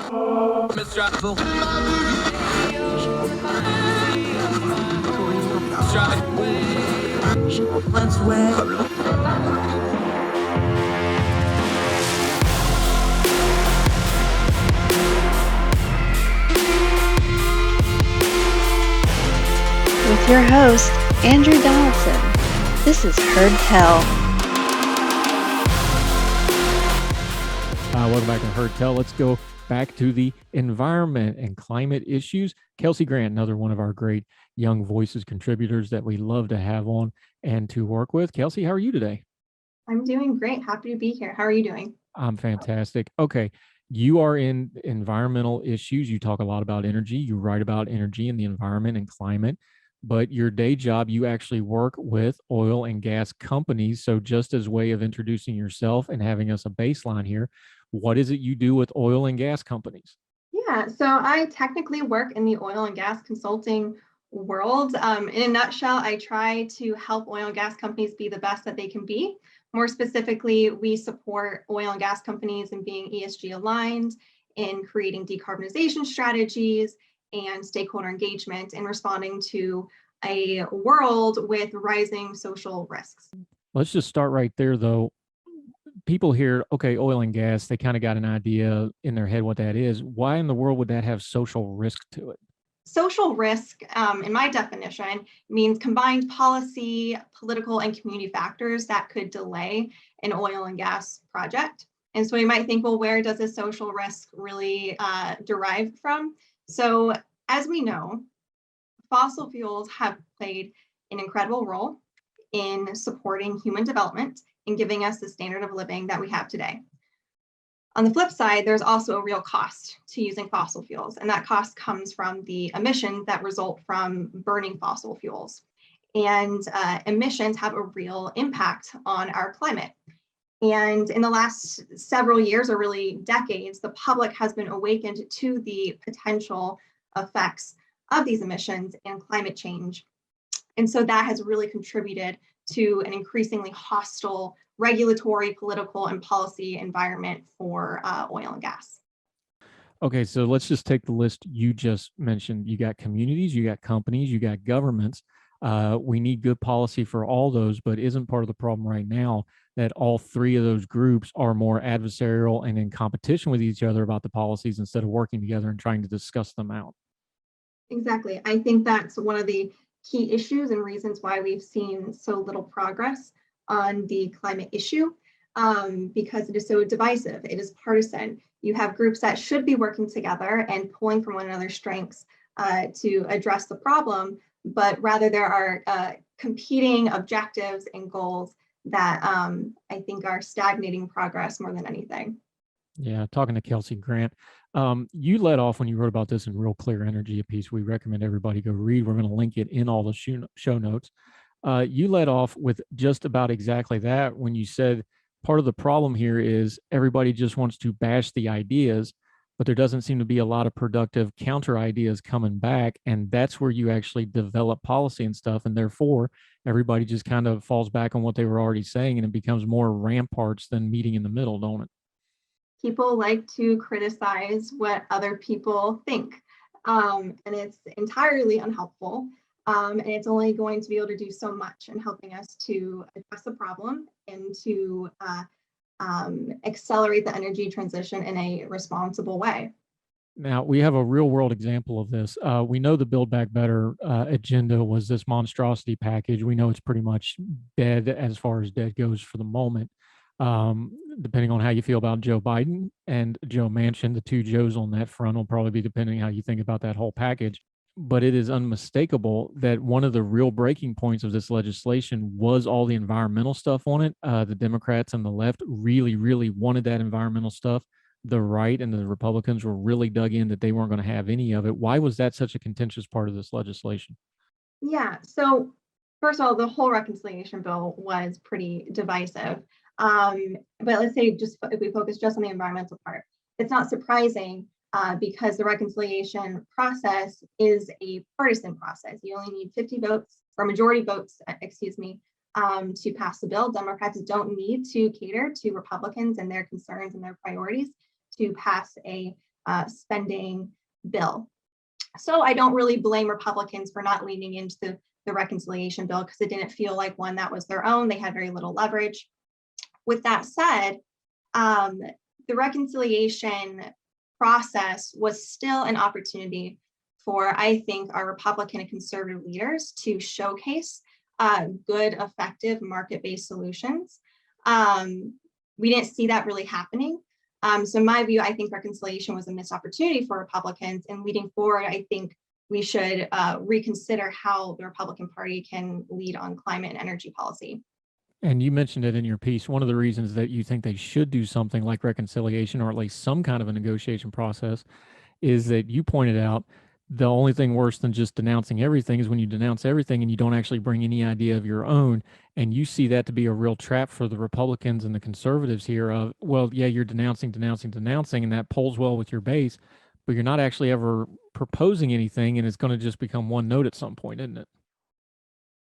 With your host, Andrew Donaldson. This is Heard Tell. Welcome back to Heard Tell. Let's go back to the environment and climate issues. Kelsey Grant, another one of our great Young Voices contributors that we love to have on and to work with. Kelsey, how are you today? I'm doing great. Happy to be here. How are you doing? I'm fantastic. Okay. You are in environmental issues. You talk a lot about energy. You write about energy and the environment and climate. But your day job, you actually work with oil and gas companies. So just as a way of introducing yourself and having us a baseline here, what is it you do with oil and gas companies? Yeah, so I technically work in the oil and gas consulting world. In a nutshell, I try to help oil and gas companies be the best that they can be. More specifically, we support oil and gas companies in being ESG aligned, in creating decarbonization strategies and stakeholder engagement, and responding to a world with rising social risks. Let's just start right there, though. People hear, okay, oil and gas, they kind of got an idea in their head what that is. Why in the world would that have social risk to it? Social risk, in my definition, means combined policy, political, and community factors that could delay an oil and gas project. And so you might think, well, where does this social risk really derive from? So as we know, fossil fuels have played an incredible role in supporting human development and giving us the standard of living that we have today. On the flip side, there's also a real cost to using fossil fuels, and that cost comes from the emissions that result from burning fossil fuels. And emissions have a real impact on our climate. And in the last several years, or really decades, the public has been awakened to the potential effects of these emissions and climate change. And so that has really contributed to an increasingly hostile regulatory, political, and policy environment for oil and gas. Okay, so let's just take the list you just mentioned. You got communities, you got companies, you got governments. We need good policy for all those, but isn't part of the problem right now that all three of those groups are more adversarial and in competition with each other about the policies instead of working together and trying to discuss them out? Exactly. I think that's one of the key issues and reasons why we've seen so little progress on the climate issue, because it is so divisive. It is partisan. You have groups that should be working together and pulling from one another's strengths to address the problem, but rather there are competing objectives and goals that I think are stagnating progress more than anything. Yeah, talking to Kelsey Grant. You led off when you wrote about this in Real Clear Energy, a piece we recommend everybody go read. We're going to link it in all the show notes. You led off with just about exactly that when you said part of the problem here is everybody just wants to bash the ideas, but there doesn't seem to be a lot of productive counter ideas coming back. And that's where you actually develop policy and stuff. And therefore, everybody just kind of falls back on what they were already saying, and it becomes more ramparts than meeting in the middle, don't it? People like to criticize what other people think, and it's entirely unhelpful. And it's only going to be able to do so much in helping us to address the problem and to accelerate the energy transition in a responsible way. Now, we have a real world example of this. We know the Build Back Better agenda was this monstrosity package. We know it's pretty much dead as far as dead goes for the moment. Depending on how you feel about Joe Biden and Joe Manchin, the two Joes on that front will probably be depending how you think about that whole package. But it is unmistakable that one of the real breaking points of this legislation was all the environmental stuff on it. The Democrats and the left really, really wanted that environmental stuff. The right and the Republicans were really dug in that they weren't going to have any of it. Why was that such a contentious part of this legislation? Yeah, so first of all, the whole reconciliation bill was pretty divisive. But let's say just if we focus just on the environmental part, it's not surprising because the reconciliation process is a partisan process. You only need 50 votes or majority votes, to pass the bill. Democrats don't need to cater to Republicans and their concerns and their priorities to pass a spending bill. So I don't really blame Republicans for not leaning into the reconciliation bill because it didn't feel like one that was their own. They had very little leverage. With that said, the reconciliation process was still an opportunity for, I think, our Republican and conservative leaders to showcase good, effective market-based solutions. We didn't see that really happening. So in my view, I think reconciliation was a missed opportunity for Republicans, and leading forward, I think we should reconsider how the Republican Party can lead on climate and energy policy. And you mentioned it in your piece. One of the reasons that you think they should do something like reconciliation, or at least some kind of a negotiation process, is that you pointed out the only thing worse than just denouncing everything is when you denounce everything and you don't actually bring any idea of your own. And you see that to be a real trap for the Republicans and the conservatives here of, well, yeah, you're denouncing, and that polls well with your base, but you're not actually ever proposing anything, and it's going to just become one note at some point, isn't it?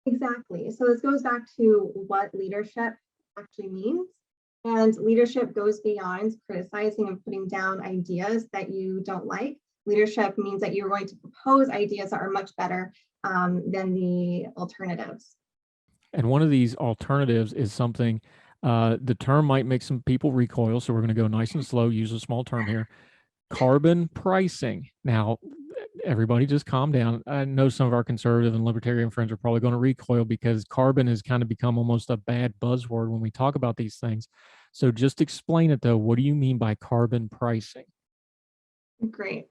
Exactly. So this goes back to what leadership actually means. And leadership goes beyond criticizing and putting down ideas that you don't like. Leadership means that you're going to propose ideas that are much better than the alternatives. And one of these alternatives is something, the term might make some people recoil, so we're going to go nice and slow, use a small term here. Carbon pricing. Now, everybody just calm down. I know some of our conservative and libertarian friends are probably going to recoil because carbon has kind of become almost a bad buzzword when we talk about these things. So just explain it though. What do you mean by carbon pricing? Great.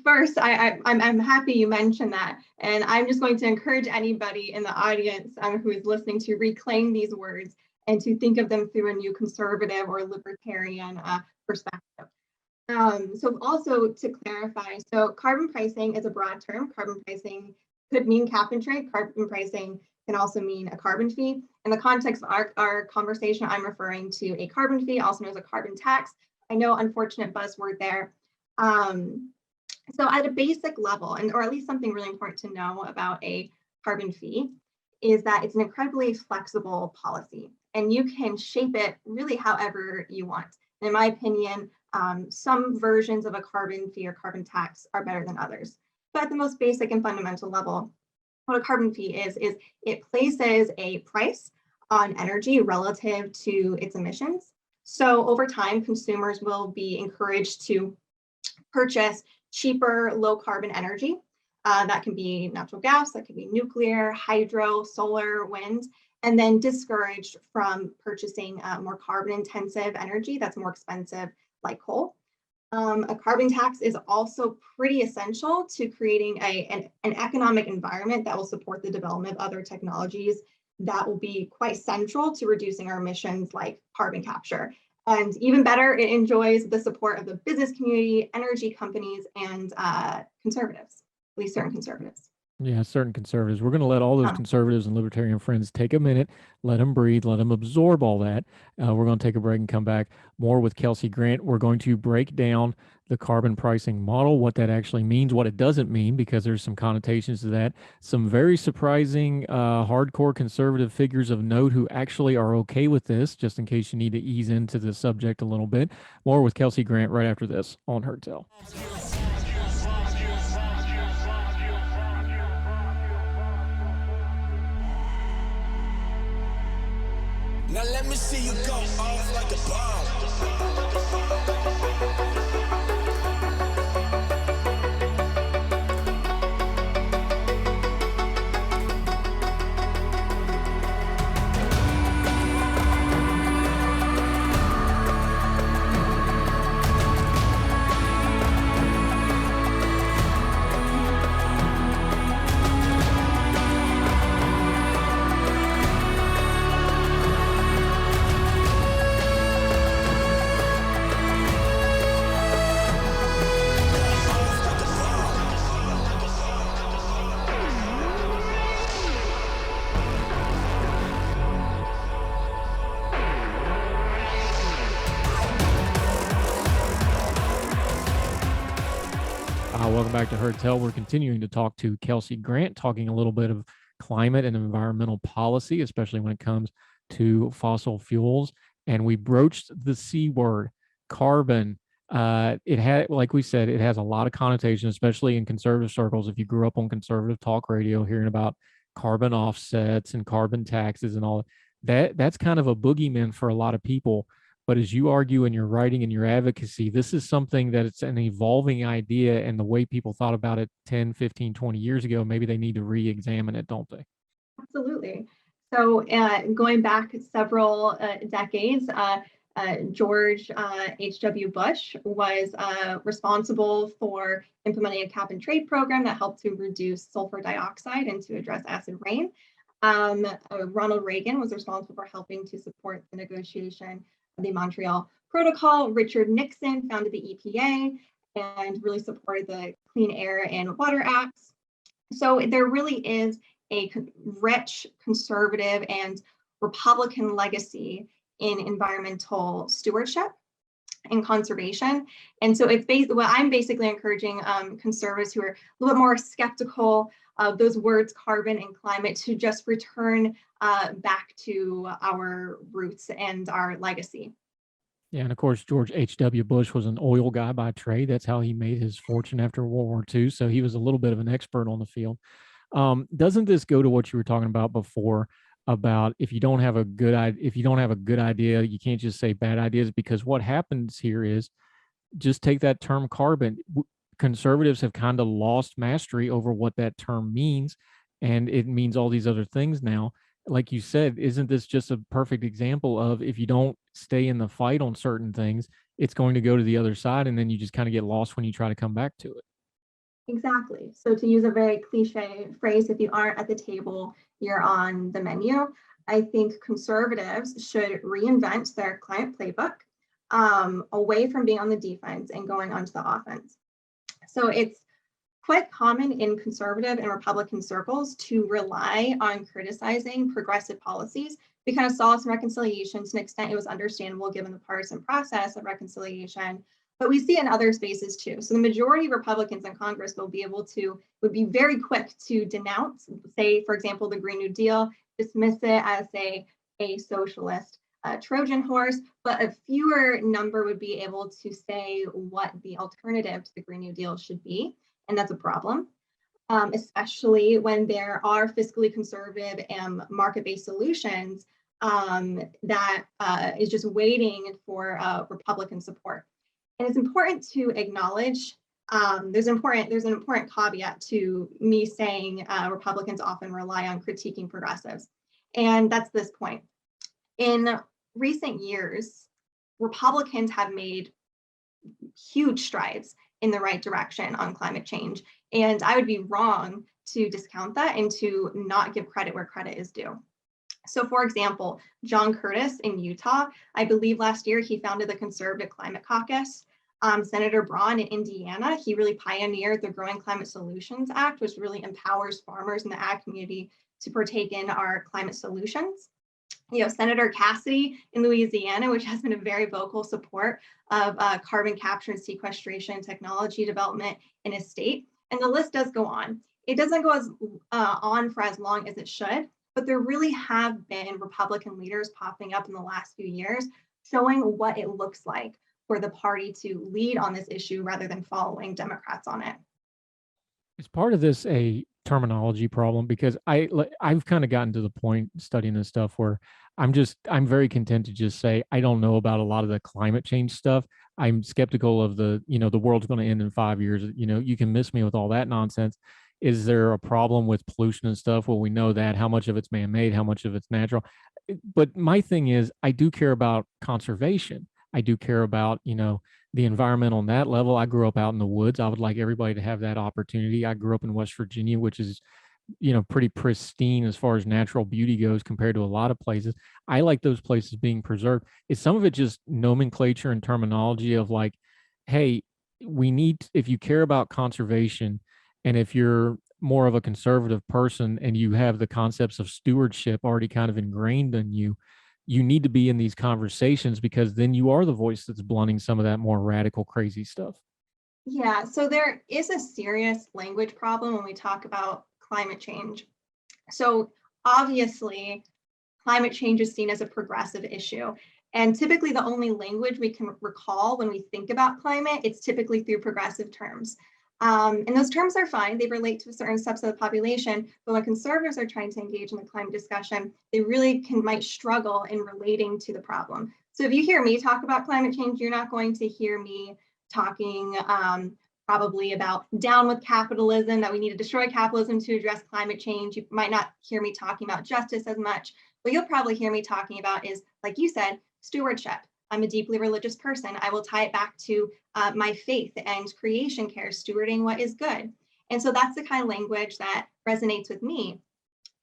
First, I'm happy you mentioned that. And I'm just going to encourage anybody in the audience who is listening to reclaim these words and to think of them through a new conservative or libertarian perspective. So also to clarify, so carbon pricing is a broad term. Carbon pricing could mean cap and trade. Carbon pricing can also mean a carbon fee. In the context of our conversation, I'm referring to a carbon fee, also known as a carbon tax. I know, unfortunate buzzword there. So at a basic level, or at least something really important to know about a carbon fee, is that it's an incredibly flexible policy, and you can shape it really however you want. And in my opinion, some versions of a carbon fee or carbon tax are better than others. But at the most basic and fundamental level, what a carbon fee is it places a price on energy relative to its emissions. So over time, consumers will be encouraged to purchase cheaper, low carbon energy. That can be natural gas, that can be nuclear, hydro, solar, wind, and then discouraged from purchasing more carbon intensive energy that's more expensive, like coal. A carbon tax is also pretty essential to creating an economic environment that will support the development of other technologies that will be quite central to reducing our emissions, like carbon capture. And even better, it enjoys the support of the business community, energy companies, and conservatives, at least certain conservatives. Yeah, certain conservatives. We're going to let all those conservatives and libertarian friends take a minute, let them breathe, let them absorb all that. We're going to take a break and come back more with Kelsey Grant. We're going to break down the carbon pricing model, what that actually means, what it doesn't mean, because there's some connotations to that. Some very surprising hardcore conservative figures of note who actually are okay with this, just in case you need to ease into the subject a little bit. More with Kelsey Grant right after this on Heard Tell. Now let me see you go off like a bomb. Welcome back to Heard Tell. We're continuing to talk to Kelsey Grant, talking a little bit of climate and environmental policy, especially when it comes to fossil fuels. And we broached the C word, carbon. It had, like we said, it has a lot of connotation, especially in conservative circles. If you grew up on conservative talk radio, hearing about carbon offsets and carbon taxes and all that, that's kind of a boogeyman for a lot of people. But as you argue in your writing and your advocacy, this is something that it's an evolving idea, and the way people thought about it 10, 15, 20 years ago, maybe they need to re-examine it, don't they? Absolutely. So going back several decades, George H.W. Bush was responsible for implementing a cap and trade program that helped to reduce sulfur dioxide and to address acid rain. Ronald Reagan was responsible for helping to support the negotiation of the Montreal Protocol. Richard Nixon founded the EPA and really supported the Clean Air and Water Acts. So there really is a rich conservative and Republican legacy in environmental stewardship and conservation. And so it's what I'm basically encouraging conservatives who are a little bit more skeptical of those words, carbon and climate, to just return back to our roots and our legacy. Yeah, and of course, George H.W. Bush was an oil guy by trade. That's how he made his fortune after World War II. So he was a little bit of an expert on the field. Doesn't this go to what you were talking about before about if you don't have a good idea, you can't just say bad ideas, because what happens here is, just take that term carbon. Conservatives have kind of lost mastery over what that term means, and it means all these other things now. Like you said, isn't this just a perfect example of, if you don't stay in the fight on certain things, it's going to go to the other side, and then you just kind of get lost when you try to come back to it. Exactly. So to use a very cliche phrase, if you aren't at the table, you're on the menu. I think conservatives should reinvent their climate playbook away from being on the defense and going onto the offense. So it's quite common in conservative and Republican circles to rely on criticizing progressive policies because solace and reconciliation, to an extent, it was understandable given the partisan process of reconciliation. But we see it in other spaces too. So the majority of Republicans in Congress would be very quick to denounce, say, for example, the Green New Deal, dismiss it as a socialist Trojan horse, but a fewer number would be able to say what the alternative to the Green New Deal should be. And that's a problem, especially when there are fiscally conservative and market-based solutions that is just waiting for Republican support. And it's important to acknowledge, there's an important caveat to me saying Republicans often rely on critiquing progressives. And that's this point. In recent years, Republicans have made huge strides in the right direction on climate change. And I would be wrong to discount that and to not give credit where credit is due. So for example, John Curtis in Utah, I believe last year he founded the Conservative Climate Caucus. Senator Braun in Indiana, he really pioneered the Growing Climate Solutions Act, which really empowers farmers in the ag community to partake in our climate solutions. Senator Cassidy in Louisiana, which has been a very vocal support of carbon capture and sequestration technology development in his state. And the list does go on. It doesn't go on for as long as it should, but there really have been Republican leaders popping up in the last few years showing what it looks like for the party to lead on this issue rather than following Democrats on it. Is part of this a terminology problem? Because I've kind of gotten to the point studying this stuff where I'm very content to just say I don't know about a lot of the climate change stuff. I'm skeptical of the world's going to end in 5 years. You can miss me with all that nonsense. Is there a problem with pollution and stuff? Well, we know that. How much of it's man-made, how much of it's natural? But my thing is, I do care about conservation. I do care about, the environment on that level. I grew up out in the woods. I would like everybody to have that opportunity. I grew up in West Virginia, which is, pretty pristine as far as natural beauty goes compared to a lot of places. I like those places being preserved. Is some of it just nomenclature and terminology of like, hey, if you care about conservation, and if you're more of a conservative person and you have the concepts of stewardship already kind of ingrained in you, you need to be in these conversations, because then you are the voice that's blunting some of that more radical, crazy stuff. Yeah, so there is a serious language problem when we talk about climate change. So obviously, climate change is seen as a progressive issue. And typically the only language we can recall when we think about climate, it's typically through progressive terms. And those terms are fine. They relate to a certain subset of the population, but when conservatives are trying to engage in the climate discussion, they really might struggle in relating to the problem. So if you hear me talk about climate change, you're not going to hear me talking probably about down with capitalism, that we need to destroy capitalism to address climate change. You might not hear me talking about justice as much. What you'll probably hear me talking about is, like you said, stewardship. I'm a deeply religious person. I will tie it back to my faith and creation care, stewarding what is good. And so that's the kind of language that resonates with me.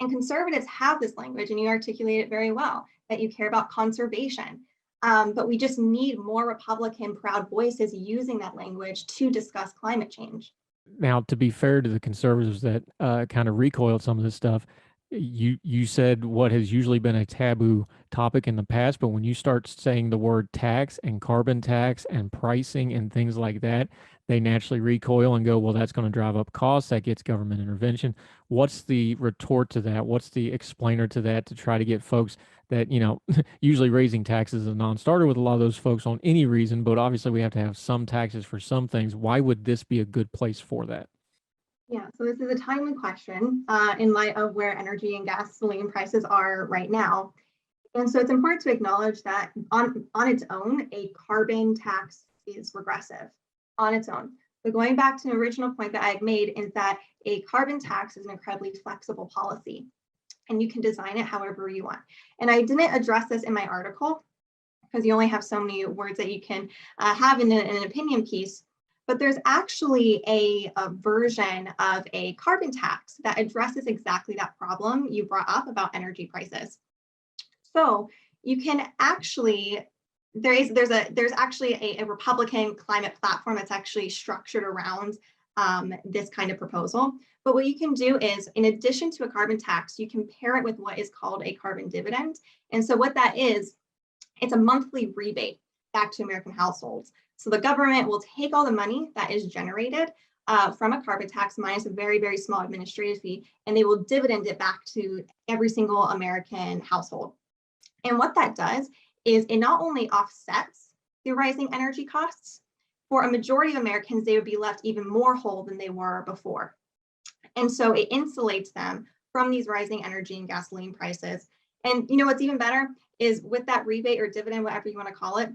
And conservatives have this language, and you articulate it very well, that you care about conservation. But we just need more Republican proud voices using that language to discuss climate change. Now, to be fair to the conservatives that kind of recoiled some of this stuff, you said what has usually been a taboo topic in the past, but when you start saying the word tax and carbon tax and pricing and things like that, they naturally recoil and go, well, that's going to drive up costs. That gets government intervention. What's the retort to that? What's the explainer to that to try to get folks that, usually raising taxes is a non-starter with a lot of those folks on any reason, but obviously we have to have some taxes for some things. Why would this be a good place for that? Yeah, so this is a timely question in light of where energy and gasoline prices are right now. And so it's important to acknowledge that on its own, a carbon tax is regressive on its own. But going back to the original point that I had made is that a carbon tax is an incredibly flexible policy, and you can design it however you want. And I didn't address this in my article because you only have so many words that you can have in an opinion piece. But there's actually a version of a carbon tax that addresses exactly that problem you brought up about energy prices. So you can actually, there's actually a Republican climate platform that's actually structured around this kind of proposal. But what you can do is, in addition to a carbon tax, you can pair it with what is called a carbon dividend. And so what that is, it's a monthly rebate back to American households. So the government will take all the money that is generated from a carbon tax minus a very, very small administrative fee, and they will dividend it back to every single American household. And what that does is it not only offsets the rising energy costs, for a majority of Americans, they would be left even more whole than they were before. And so it insulates them from these rising energy and gasoline prices. And what's even better is with that rebate or dividend, whatever you want to call it,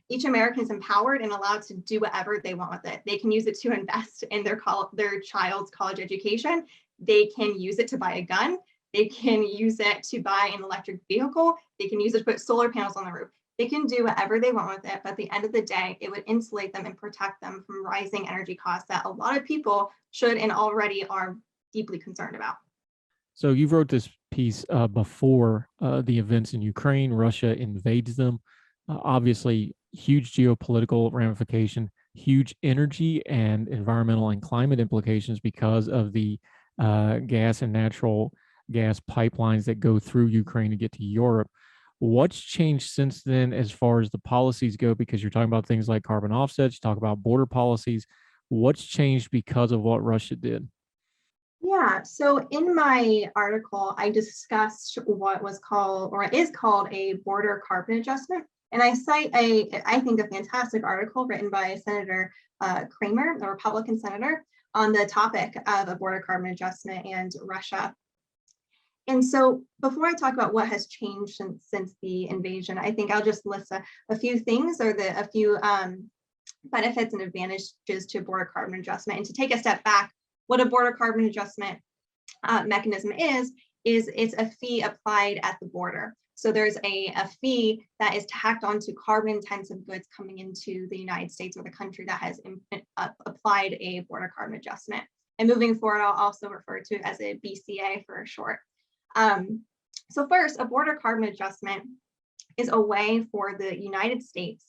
each American is empowered and allowed to do whatever they want with it. They can use it to invest in their child's college education. They can use it to buy a gun. They can use it to buy an electric vehicle. They can use it to put solar panels on the roof. They can do whatever they want with it, but at the end of the day, it would insulate them and protect them from rising energy costs that a lot of people should and already are deeply concerned about. So you wrote this piece before the events in Ukraine. Russia invades them. Obviously, huge geopolitical ramification, huge energy and environmental and climate implications because of the gas and natural gas pipelines that go through Ukraine to get to Europe. What's changed since then as far as the policies go? Because you're talking about things like carbon offsets, you talk about border policies. What's changed because of what Russia did? Yeah, so in my article, I discussed what was called, or is called, a border carbon adjustment. And I cite I think, a fantastic article written by Senator Kramer, the Republican senator, on the topic of a border carbon adjustment and Russia. And so before I talk about what has changed since the invasion, I think I'll just list a few things, or a few benefits and advantages to border carbon adjustment. And to take a step back, what a border carbon adjustment mechanism is it's a fee applied at the border. So there's a fee that is tacked onto carbon intensive goods coming into the United States or the country that has applied a border carbon adjustment. And moving forward, I'll also refer to it as a BCA for short. So first, a border carbon adjustment is a way for the United States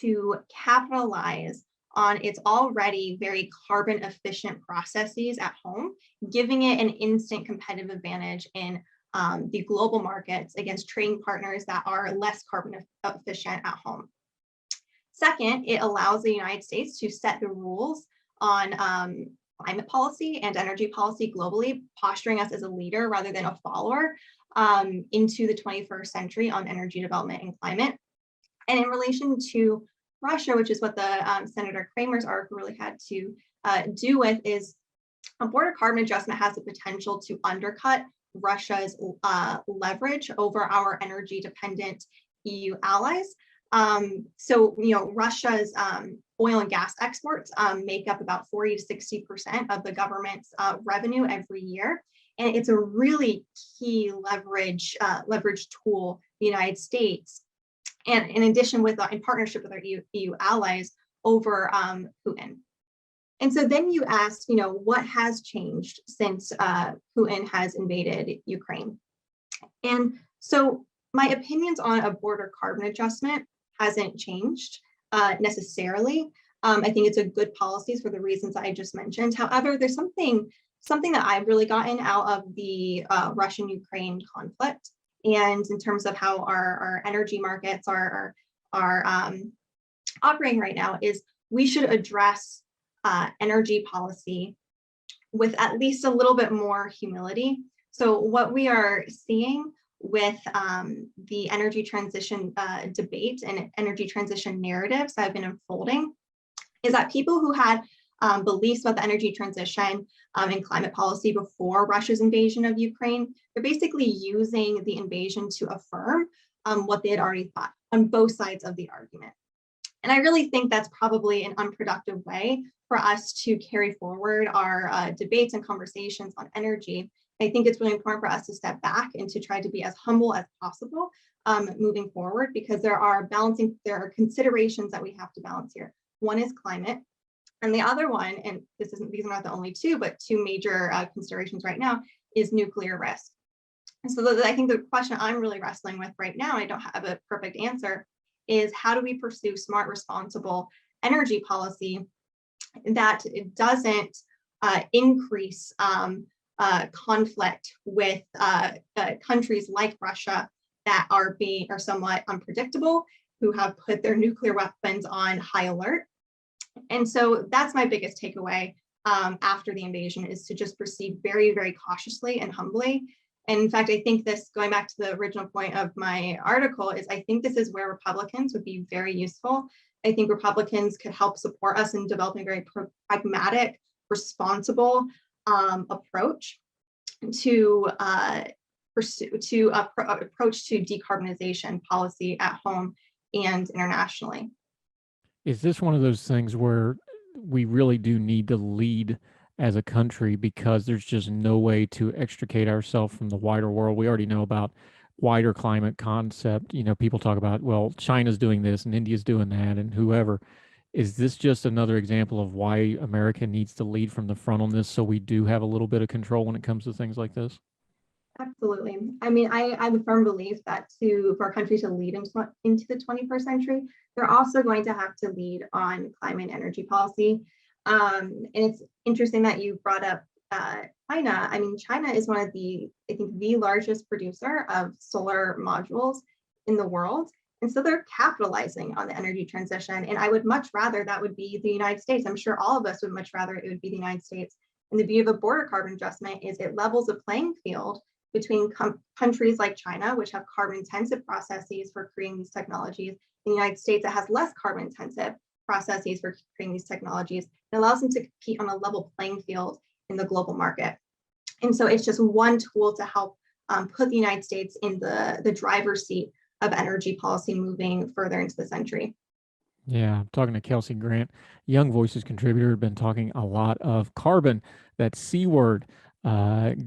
to capitalize on its already very carbon efficient processes at home, giving it an instant competitive advantage in the global markets against trading partners that are less carbon efficient at home. Second, it allows the United States to set the rules on climate policy and energy policy globally, posturing us as a leader rather than a follower into the 21st century on energy development and climate. And in relation to Russia, which is what the Senator Kramer's article really had to do with, is a border carbon adjustment has the potential to undercut Russia's leverage over our energy dependent EU allies. So, Russia's oil and gas exports make up about 40 to 60% of the government's revenue every year. And it's a really key leverage tool, the United States. And in addition, in partnership with our EU allies over Putin. And so then you ask, what has changed since Putin has invaded Ukraine? And so my opinions on a border carbon adjustment hasn't changed necessarily. I think it's a good policy for the reasons I just mentioned. However, there's something that I've really gotten out of the Russian-Ukraine conflict, and in terms of how our energy markets are operating right now, is we should address energy policy with at least a little bit more humility. So what we are seeing with the energy transition debate and energy transition narratives that have been unfolding is that people who had beliefs about the energy transition and climate policy before Russia's invasion of Ukraine, they're basically using the invasion to affirm what they had already thought on both sides of the argument. And I really think that's probably an unproductive way for us to carry forward our debates and conversations on energy. I think it's really important for us to step back and to try to be as humble as possible moving forward, because there are considerations that we have to balance here. One is climate, and the other one, and these are not the only two, but two major considerations right now, is nuclear risk. And so I think the question I'm really wrestling with right now, I don't have a perfect answer, is how do we pursue smart, responsible energy policy that doesn't increase conflict with countries like Russia that are somewhat unpredictable, who have put their nuclear weapons on high alert. And so that's my biggest takeaway after the invasion, is to just proceed very, very cautiously and humbly. And in fact, I think this, going back to the original point of my article, is I think this is where Republicans would be very useful. I think Republicans could help support us in developing a very pragmatic, responsible approach to approach to decarbonization policy at home and internationally. Is this one of those things where we really do need to lead as a country, because there's just no way to extricate ourselves from the wider world? We already know about wider climate concept. People talk about, well, China's doing this and India's doing that and whoever. Is this just another example of why America needs to lead from the front on this, so we do have a little bit of control when it comes to things like this? Absolutely. I mean, I have a firm belief that for a country to lead into the 21st century, they're also going to have to lead on climate and energy policy. And it's interesting that you brought up China. I mean, China is one of the largest producer of solar modules in the world. And so they're capitalizing on the energy transition. And I would much rather that would be the United States. I'm sure all of us would much rather it would be the United States. And the beauty of a border carbon adjustment is it levels the playing field between countries like China, which have carbon intensive processes for creating these technologies, and the United States that has less carbon intensive processes for creating these technologies. It allows them to compete on a level playing field in the global market. And so it's just one tool to help put the United States in the driver's seat of energy policy moving further into the century. Yeah, I'm talking to Kelsey Grant, Young Voices contributor, been talking a lot of carbon, that C word.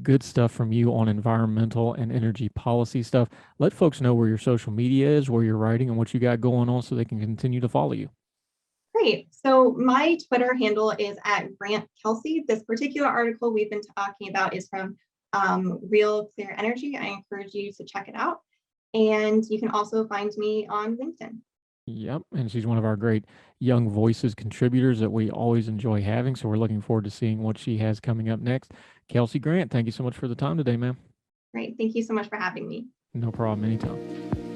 Good stuff from you on environmental and energy policy stuff. Let folks know where your social media is, where you're writing, and what you got going on, so they can continue to follow you. Great. So my Twitter handle is @Grant Kelsey. This particular article we've been talking about is from Real Clear Energy. I encourage you to check it out. And you can also find me on LinkedIn. Yep, and she's one of our great Young Voices contributors that we always enjoy having, so we're looking forward to seeing what she has coming up next. Kelsey Grant, thank you so much for the time today, ma'am. Great. Thank you so much for having me. No problem, anytime.